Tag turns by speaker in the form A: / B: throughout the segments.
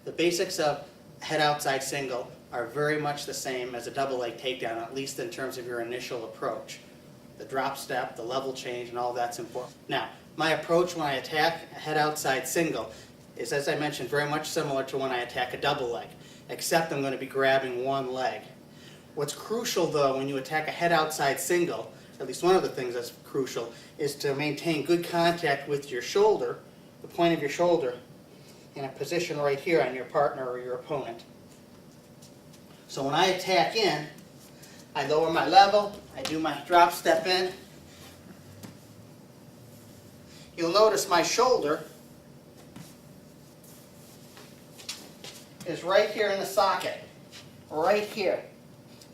A: The basics of head outside single are very much the same as a double leg takedown, at least in terms of your initial approach. The drop step, the level change, and all that's important. Now, my approach when I attack a head outside single is, as I mentioned, very much similar to when I attack a double leg, except I'm going to be grabbing one leg. What's crucial though when you attack a head outside single, at least one of the things that's crucial, is to maintain good contact with your shoulder, the point of your shoulder, in a position right here on your partner or your opponent. So when I attack in, I lower my level, I do my drop step in. You'll notice my shoulder is right here in the socket, right here,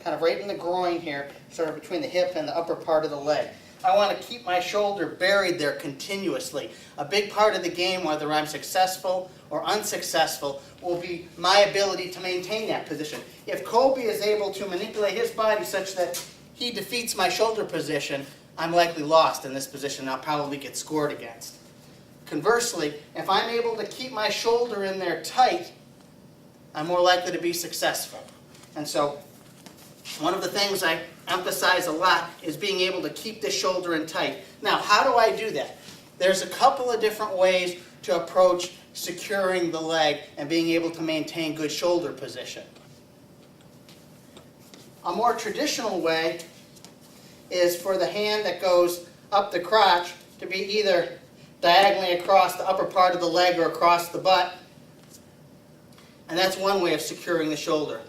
A: kind of right in the groin here, sort of between the hip and the upper part of the leg. I want to keep my shoulder buried there continuously. A big part of the game, whether I'm successful or unsuccessful, will be my ability to maintain that position. If Kobe is able to manipulate his body such that he defeats my shoulder position, I'm likely lost in this position and I'll probably get scored against. Conversely, if I'm able to keep my shoulder in there tight, I'm more likely to be successful. And so, one of the things I emphasize a lot is being able to keep the shoulder in tight. Now, how do I do that? There's a couple of different ways to approach securing the leg and being able to maintain good shoulder position. A more traditional way is for the hand that goes up the crotch to be either diagonally across the upper part of the leg or across the butt. And that's one way of securing the shoulder.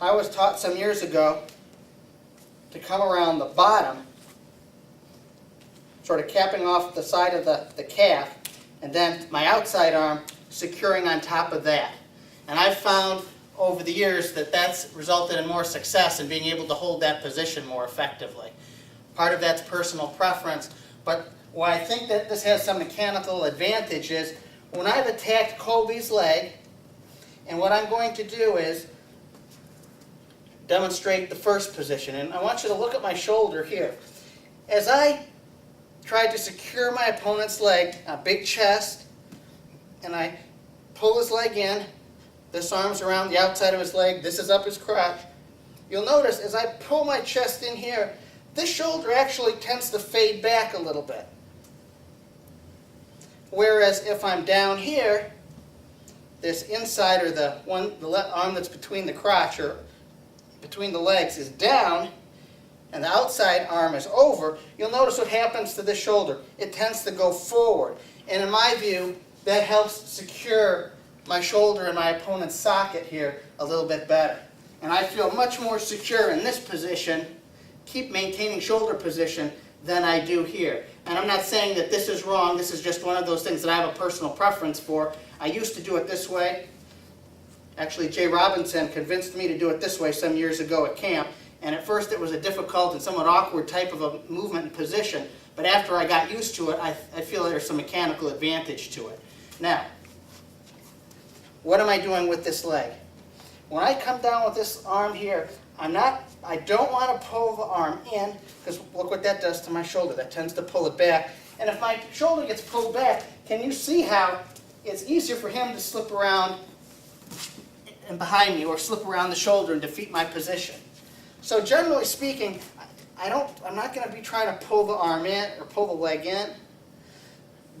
A: I was taught some years ago to come around the bottom, sort of capping off the side of the calf, and then my outside arm securing on top of that. And I've found over the years that that's resulted in more success in being able to hold that position more effectively. Part of that's personal preference, but why I think that this has some mechanical advantage is when I've attacked Kobe's leg, and what I'm going to do is demonstrate the first position. And I want you to look at my shoulder here. As I tried to secure my opponent's leg, a big chest, and I pull his leg in, this arm's around the outside of his leg, this is up his crotch. You'll notice as I pull my chest in here, this shoulder actually tends to fade back a little bit. Whereas if I'm down here, this inside, or the arm that's between the crotch or between the legs is down, and the outside arm is over, you'll notice what happens to this shoulder. It tends to go forward. And in my view, that helps secure my shoulder and my opponent's socket here a little bit better. And I feel much more secure in this position, keep maintaining shoulder position, than I do here. And I'm not saying that this is wrong, this is just one of those things that I have a personal preference for. I used to do it this way. Actually, Jay Robinson convinced me to do it this way some years ago at camp. And at first it was a difficult and somewhat awkward type of a movement and position. But after I got used to it, I feel there's some mechanical advantage to it. Now, what am I doing with this leg? When I come down with this arm here, I don't want to pull the arm in, because look what that does to my shoulder. That tends to pull it back. And if my shoulder gets pulled back, can you see how it's easier for him to slip around and behind me, or slip around the shoulder and defeat my position? So generally speaking, I'm not going to be trying to pull the arm in or pull the leg in.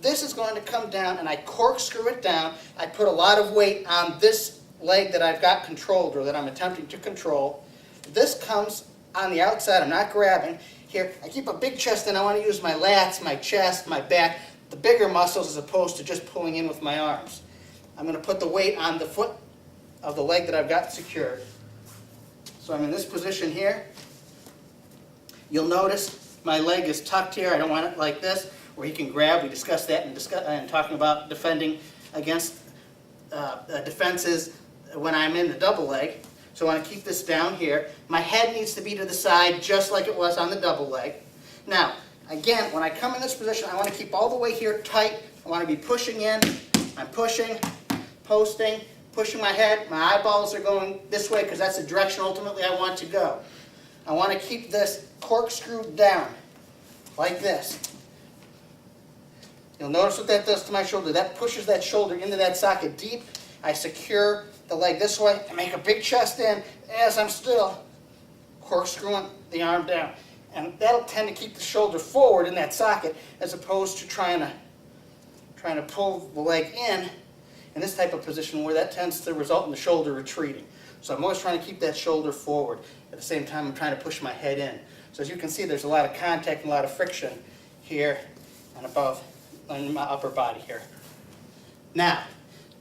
A: This is going to come down, and I corkscrew it down. I put a lot of weight on this leg that I've got controlled, or that I'm attempting to control. This comes on the outside. I'm not grabbing. Here, I keep a big chest, and I want to use my lats, my chest, my back, the bigger muscles, as opposed to just pulling in with my arms. I'm going to put the weight on the foot of the leg that I've got secured. So I'm in this position here. You'll notice my leg is tucked here. I don't want it like this, where he can grab. We discussed that and talking about defending against defenses when I'm in the double leg. So I want to keep this down here. My head needs to be to the side just like it was on the double leg. Now, again, when I come in this position, I want to keep all the way here tight. I want to be pushing in. I'm pushing, posting, pushing my head. My eyeballs are going this way because that's the direction ultimately I want to go. I want to keep this corkscrewed down like this. You'll notice what that does to my shoulder. That pushes that shoulder into that socket deep, I secure the leg this way and make a big chest in as I'm still corkscrewing the arm down. And that'll tend to keep the shoulder forward in that socket as opposed to trying to pull the leg in this type of position where that tends to result in the shoulder retreating. So I'm always trying to keep that shoulder forward. At the same time, I'm trying to push my head in. So as you can see, there's a lot of contact and a lot of friction here and above on my upper body here. Now,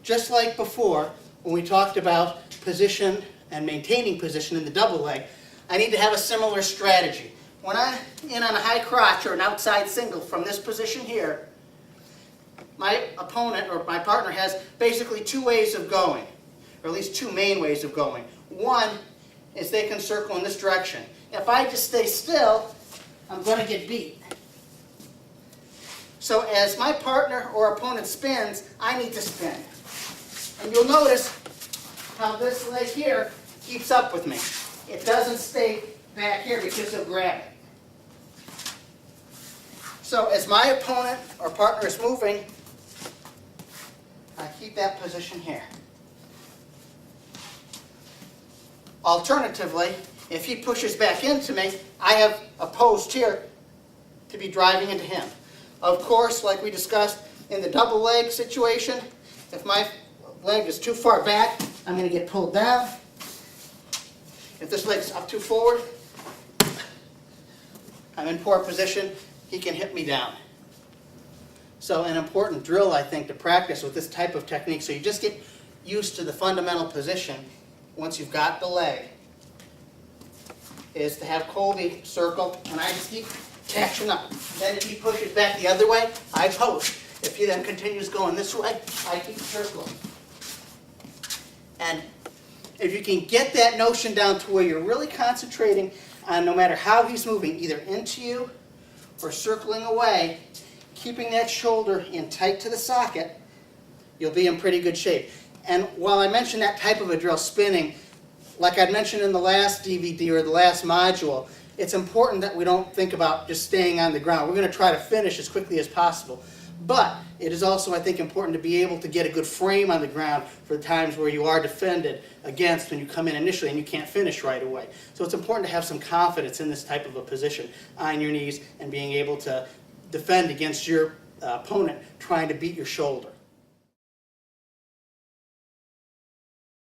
A: just like before, when we talked about position and maintaining position in the double leg, I need to have a similar strategy. When I'm in on a high crotch or an outside single from this position here, my opponent or my partner has basically two ways of going, or at least two main ways of going. One is they can circle in this direction. If I just stay still, I'm going to get beat. So as my partner or opponent spins, I need to spin. And you'll notice how this leg here keeps up with me. It doesn't stay back here because of gravity. So as my opponent or partner is moving, I keep that position here. Alternatively, if he pushes back into me, I have a post here to be driving into him. Of course, like we discussed in the double leg situation, if my leg is too far back, I'm going to get pulled down. If this leg's up too forward, I'm in poor position, he can hit me down. So an important drill, I think, to practice with this type of technique, so you just get used to the fundamental position once you've got the leg, is to have Colby circle, and I just keep catching up. Then if he pushes back the other way, I post. If he then continues going this way, I keep circling. And if you can get that notion down to where you're really concentrating on no matter how he's moving, either into you or circling away, keeping that shoulder in tight to the socket, you'll be in pretty good shape. And while I mentioned that type of a drill, spinning, like I mentioned in the last DVD or the last module, it's important that we don't think about just staying on the ground. We're going to try to finish as quickly as possible. But it is also, I think, important to be able to get a good frame on the ground for the times where you are defended against when you come in initially and you can't finish right away. So it's important to have some confidence in this type of a position on your knees and being able to defend against your opponent trying to beat your shoulder.